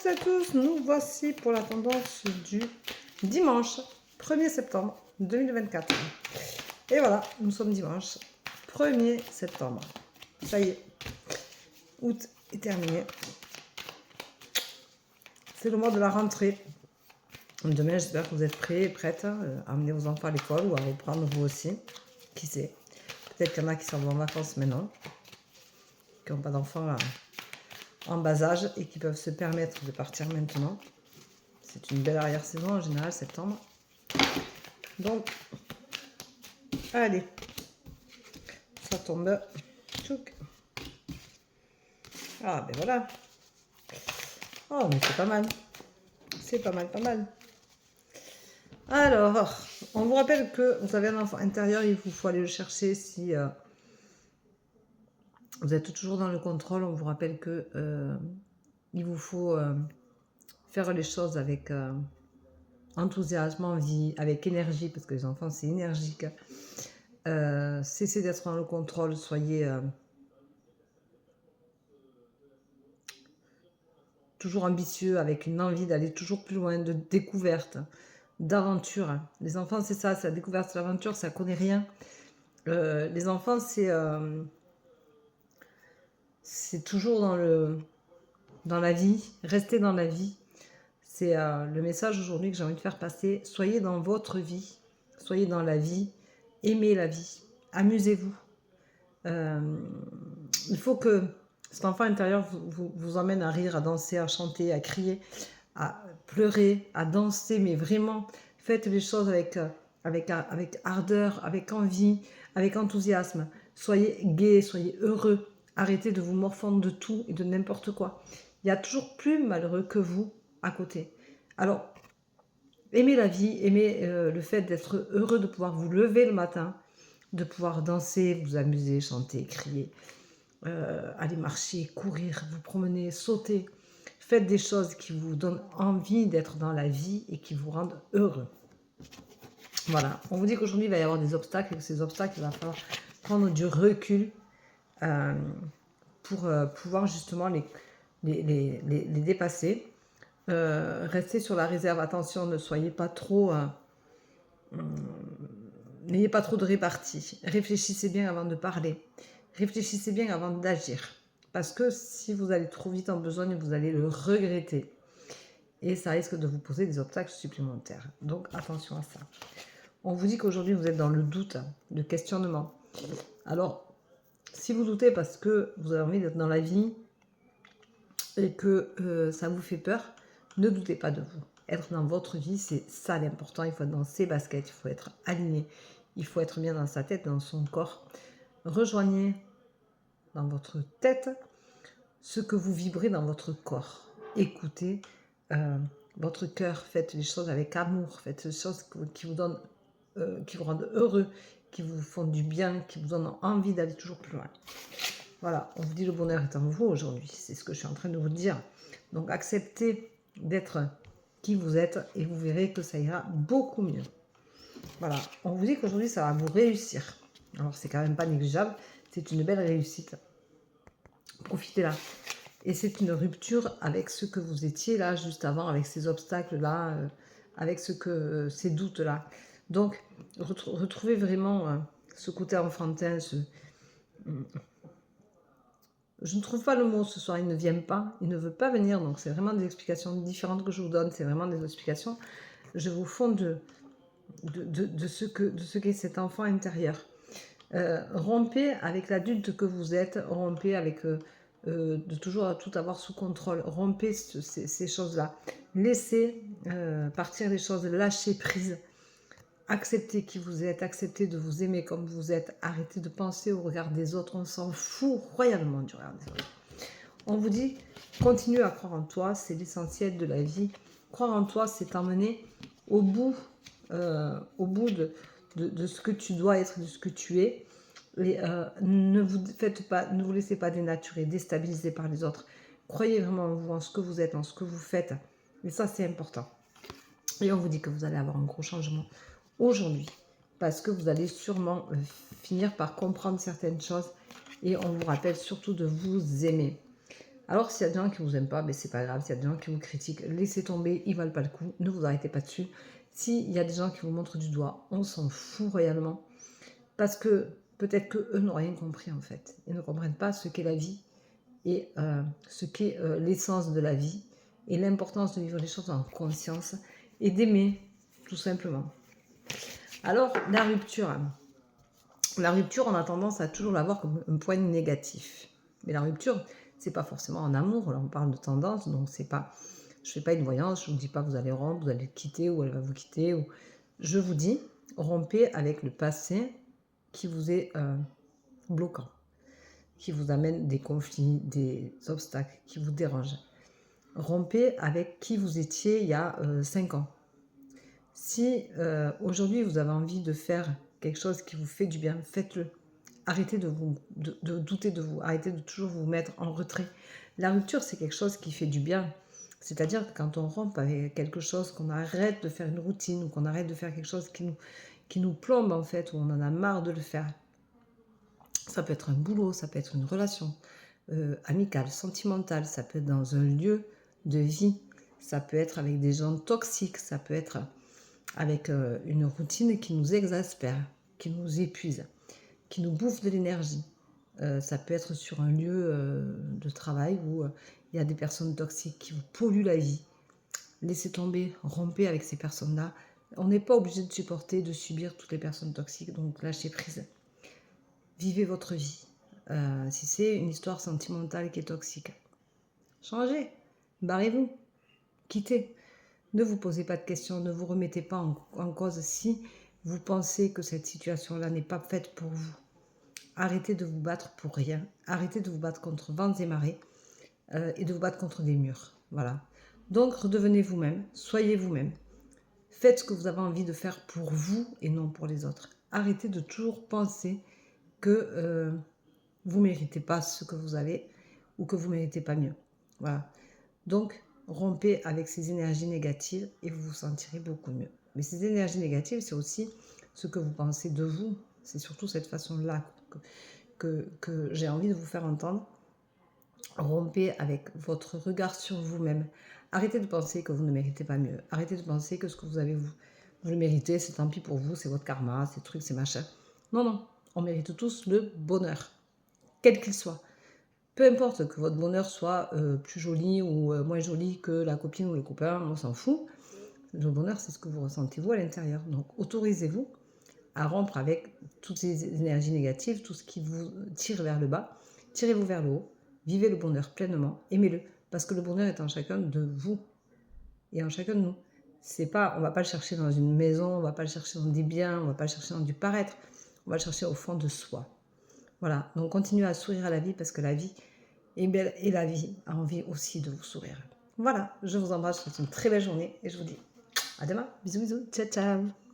toutes et à tous, nous voici pour la tendance du dimanche 1er septembre 2024. Et voilà, nous sommes dimanche 1er septembre. Ça y est, août est terminé. C'est le mois de la rentrée. Demain, j'espère que vous êtes prêts et prêtes à amener vos enfants à l'école ou à reprendre vous aussi. Qui sait? Peut-être qu'il y en a qui s'en vont en vacances maintenant, qui n'ont pas d'enfants en bas âge et qui peuvent se permettre de partir maintenant. C'est une belle arrière-saison en général, septembre. Donc, allez, ça tombe. Tchouk. Ah, ben voilà. Oh, mais c'est pas mal. C'est pas mal, pas mal. Alors, on vous rappelle que vous avez un enfant intérieur, il vous faut aller le chercher si vous êtes toujours dans le contrôle. On vous rappelle que il vous faut faire les choses avec enthousiasme, envie, avec énergie, parce que les enfants, c'est énergique. Cessez d'être dans le contrôle, soyez toujours ambitieux, avec une envie d'aller toujours plus loin, de découverte, d'aventure. Les enfants, c'est ça, c'est la découverte, c'est l'aventure, ça connaît rien. Les enfants, c'est toujours dans la vie, rester dans la vie. C'est le message aujourd'hui que j'ai envie de faire passer. Soyez dans votre vie, soyez dans la vie, aimez la vie, amusez-vous. Il faut que cet enfant intérieur vous emmène à rire, à danser, à chanter, à crier, à pleurer, à danser, mais vraiment, faites les choses avec ardeur, avec envie, avec enthousiasme. Soyez gais, soyez heureux. Arrêtez de vous morfondre de tout et de n'importe quoi. Il y a toujours plus malheureux que vous à côté. Alors, aimez la vie, aimez le fait d'être heureux, de pouvoir vous lever le matin, de pouvoir danser, vous amuser, chanter, crier, aller marcher, courir, vous promener, sauter. Faites des choses qui vous donnent envie d'être dans la vie et qui vous rendent heureux. Voilà, on vous dit qu'aujourd'hui il va y avoir des obstacles et que ces obstacles, il va falloir prendre du recul pour pouvoir justement les dépasser. Restez sur la réserve, attention, ne soyez pas trop... n'ayez pas trop de répartie. Réfléchissez bien avant de parler. Réfléchissez bien avant d'agir. Parce que si vous allez trop vite en besogne, vous allez le regretter. Et ça risque de vous poser des obstacles supplémentaires. Donc attention à ça. On vous dit qu'aujourd'hui vous êtes dans le doute, le questionnement. Alors, si vous doutez parce que vous avez envie d'être dans la vie et que ça vous fait peur, ne doutez pas de vous. Être dans votre vie, c'est ça l'important. Il faut être dans ses baskets, il faut être aligné. Il faut être bien dans sa tête, dans son corps. Rejoignez dans votre tête ce que vous vibrez dans votre corps. Écoutez votre cœur, faites les choses avec amour, faites les choses qui vous donnent, qui vous rendent heureux, qui vous font du bien, qui vous donnent envie d'aller toujours plus loin. Voilà, on vous dit le bonheur est en vous aujourd'hui, c'est ce que je suis en train de vous dire. Donc acceptez d'être qui vous êtes et vous verrez que ça ira beaucoup mieux. Voilà, on vous dit qu'aujourd'hui ça va vous réussir. Alors c'est quand même pas négligeable, c'est une belle réussite. Profitez-la. Et c'est une rupture avec ce que vous étiez là juste avant, avec ces obstacles-là, avec ces doutes-là. Donc, retrouvez vraiment ce côté enfantin, je ne trouve pas le mot ce soir, il ne vient pas, il ne veut pas venir, donc c'est vraiment des explications différentes que je vous donne, c'est vraiment des explications, je vous fonde de ce qu'est cet enfant intérieur. Rompez avec l'adulte que vous êtes, rompez avec de toujours tout avoir sous contrôle, rompez ces choses-là, laissez partir les choses, lâchez prise, acceptez qui vous êtes, acceptez de vous aimer comme vous êtes, arrêtez de penser au regard des autres, on s'en fout royalement du regard des autres. On vous dit, continue à croire en toi, c'est l'essentiel de la vie. Croire en toi, c'est t'emmener au bout de ce que tu dois être, de ce que tu es. Et ne vous laissez pas dénaturer, déstabiliser par les autres. Croyez vraiment en vous, en ce que vous êtes, en ce que vous faites. Et ça, c'est important. Et on vous dit que vous allez avoir un gros changement aujourd'hui. Parce que vous allez sûrement finir par comprendre certaines choses. Et on vous rappelle surtout de vous aimer. Alors, s'il y a des gens qui ne vous aiment pas, ben, c'est pas grave. S'il y a des gens qui vous critiquent, laissez tomber, ils ne valent pas le coup. Ne vous arrêtez pas dessus. S'il y a des gens qui vous montrent du doigt, on s'en fout réellement. Parce que peut-être qu'eux n'ont rien compris en fait. Ils ne comprennent pas ce qu'est la vie et ce qu'est l'essence de la vie et l'importance de vivre les choses en conscience et d'aimer, tout simplement. Alors, la rupture, on a tendance à toujours la voir comme un point négatif. Mais la rupture, c'est pas forcément en amour. Là, on parle de tendance, donc c'est pas. Je fais pas une voyance, je vous dis pas vous allez rompre, vous allez le quitter ou elle va vous quitter. Ou... Je vous dis, rompez avec le passé qui vous est bloquant, qui vous amène des conflits, des obstacles, qui vous dérangent. Rompez avec qui vous étiez il y a 5 ans. Si aujourd'hui vous avez envie de faire quelque chose qui vous fait du bien, faites-le. Arrêtez de douter de vous, arrêtez de toujours vous mettre en retrait. La rupture, c'est quelque chose qui fait du bien. C'est-à-dire que quand on rompt avec quelque chose, qu'on arrête de faire une routine, ou qu'on arrête de faire quelque chose qui nous plombe en fait, où on en a marre de le faire. Ça peut être un boulot, ça peut être une relation amicale, sentimentale, ça peut être dans un lieu de vie, ça peut être avec des gens toxiques, ça peut être avec une routine qui nous exaspère, qui nous épuise, qui nous bouffe de l'énergie. Ça peut être sur un lieu de travail où il y a des personnes toxiques qui vous polluent la vie. Laissez tomber, rompez avec ces personnes-là. On n'est pas obligé de supporter, de subir toutes les personnes toxiques, donc lâchez prise. Vivez votre vie. Si c'est une histoire sentimentale qui est toxique, changez, barrez-vous, quittez. Ne vous posez pas de questions, ne vous remettez pas en cause si vous pensez que cette situation-là n'est pas faite pour vous. Arrêtez de vous battre pour rien, arrêtez de vous battre contre vents et marées et de vous battre contre des murs. Voilà. Donc redevenez vous-même, soyez vous-même. Faites ce que vous avez envie de faire pour vous et non pour les autres. Arrêtez de toujours penser que vous ne méritez pas ce que vous avez ou que vous ne méritez pas mieux. Voilà. Donc, rompez avec ces énergies négatives et vous vous sentirez beaucoup mieux. Mais ces énergies négatives, c'est aussi ce que vous pensez de vous. C'est surtout cette façon-là que j'ai envie de vous faire entendre. Rompez avec votre regard sur vous-même. Arrêtez de penser que vous ne méritez pas mieux. Arrêtez de penser que ce que vous avez, vous le méritez, c'est tant pis pour vous, c'est votre karma, c'est trucs, c'est machin. Non, non, on mérite tous le bonheur, quel qu'il soit. Peu importe que votre bonheur soit plus joli ou moins joli que la copine ou le copain, on s'en fout. Le bonheur, c'est ce que vous ressentez vous à l'intérieur. Donc, autorisez-vous à rompre avec toutes ces énergies négatives, tout ce qui vous tire vers le bas. Tirez-vous vers le haut. Vivez le bonheur pleinement. Aimez-le. Parce que le bonheur est en chacun de vous et en chacun de nous. C'est pas, on ne va pas le chercher dans une maison, on ne va pas le chercher dans des biens, on ne va pas le chercher dans du paraître. On va le chercher au fond de soi. Voilà. Donc, continuez à sourire à la vie parce que la vie est belle et la vie a envie aussi de vous sourire. Voilà. Je vous embrasse. Je vous souhaite une très belle journée et je vous dis à demain. Bisous, bisous. Ciao, ciao.